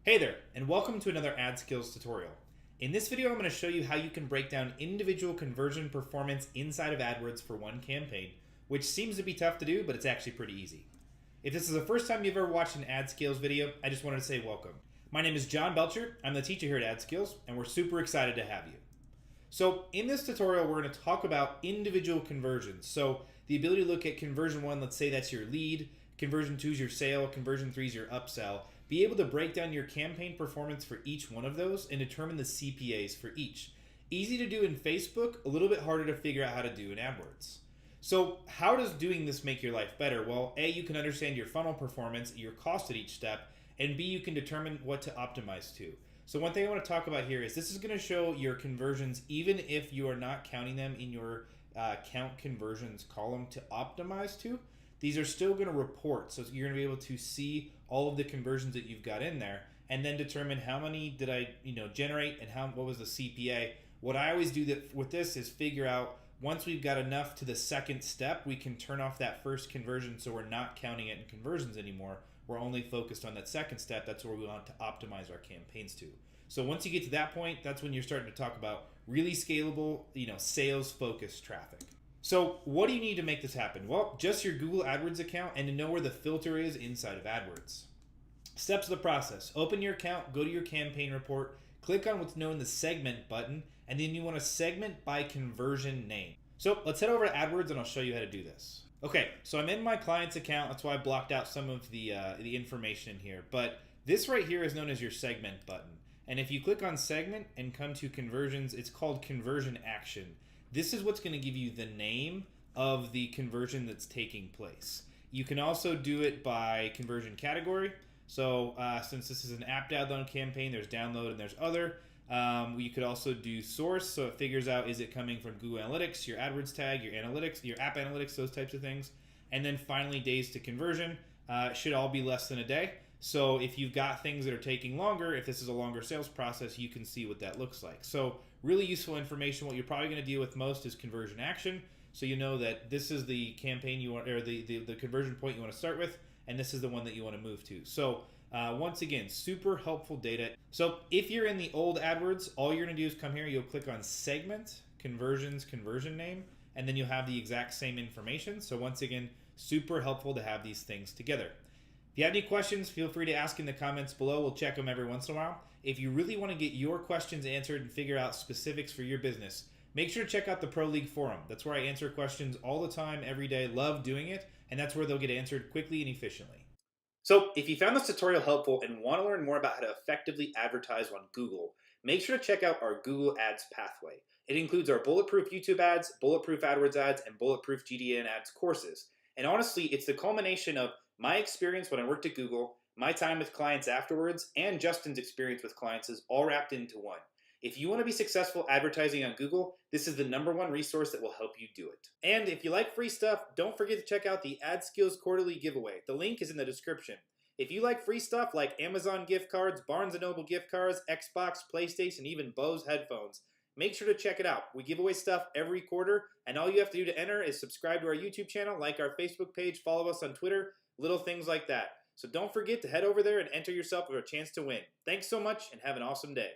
Hey there, and welcome to another AdSkills tutorial. In this video, I'm going to show you how you can break down individual conversion performance inside of AdWords for one campaign, which seems to be tough to do, but it's actually pretty easy. If this is the first time you've ever watched an AdSkills video, I just wanted to say welcome. My name is John Belcher, I'm the teacher here at AdSkills, and we're super excited to have you. So in this tutorial, we're going to talk about individual conversions. So the ability to look at conversion 1, let's say that's your lead, conversion 2 is your sale, conversion 3 is your upsell. Be able to break down your campaign performance for each one of those and determine the CPAs for each. Easy to do in Facebook, a little bit harder to figure out how to do in AdWords. So how does doing this make your life better? Well, A, you can understand your funnel performance, your cost at each step, and B, you can determine what to optimize to. So one thing I want to talk about here is this is going to show your conversions even if you are not counting them in your count conversions column to optimize to. These are still going to report, so you're going to be able to see all of the conversions that you've got in there, and then determine how many did I generate and what was the CPA. What I always do with this is figure out once we've got enough to the second step, we can turn off that first conversion, so we're not counting it in conversions anymore. We're only focused on that second step. That's where we want to optimize our campaigns to. So once you get to that point, that's when you're starting to talk about really scalable, sales-focused traffic. So what do you need to make this happen? Well, just your Google AdWords account and to know where the filter is inside of AdWords. Steps of the process. Open your account, go to your campaign report, click on what's known as the segment button, and then you want to segment by conversion name. So let's head over to AdWords and I'll show you how to do this. Okay, so I'm in my client's account. That's why I blocked out some of the information in here. But this right here is known as your segment button. And if you click on segment and come to conversions, it's called conversion action. This is what's going to give you the name of the conversion that's taking place. You can also do it by conversion category. So since this is an app download campaign, there's download and there's other. You could also do source, so it figures out is it coming from Google Analytics, your AdWords tag, your analytics, your app analytics, those types of things. And then finally, days to conversion. Should all be less than a day. So if you've got things that are taking longer, if this is a longer sales process, you can see what that looks like. So really useful information. What you're probably going to deal with most is conversion action. So you know that this is the campaign you want, or the conversion point you want to start with, and this is the one that you want to move to. So once again, super helpful data. So if you're in the old AdWords, all you're going to do is come here, you'll click on segment, conversions, conversion name, and then you'll have the exact same information. So once again, super helpful to have these things together. If you have any questions, feel free to ask in the comments below. We'll check them every once in a while. If you really want to get your questions answered and figure out specifics for your business, make sure to check out the Pro League forum. That's where I answer questions all the time, every day. Love doing it, and that's where they'll get answered quickly and efficiently. So if you found this tutorial helpful and want to learn more about how to effectively advertise on Google, make sure to check out our Google Ads pathway. It includes our Bulletproof YouTube ads, Bulletproof AdWords ads, and Bulletproof GDN ads courses. And honestly, it's the culmination of my experience when I worked at Google, my time with clients afterwards, and Justin's experience with clients is all wrapped into one. If you want to be successful advertising on Google, this is the #1 resource that will help you do it. And if you like free stuff, don't forget to check out the AdSkills quarterly giveaway. The link is in the description. If you like free stuff like Amazon gift cards, Barnes & Noble gift cards, Xbox, PlayStation, even Bose headphones, make sure to check it out. We give away stuff every quarter, and all you have to do to enter is subscribe to our YouTube channel, like our Facebook page, follow us on Twitter, little things like that. So don't forget to head over there and enter yourself for a chance to win. Thanks so much and have an awesome day.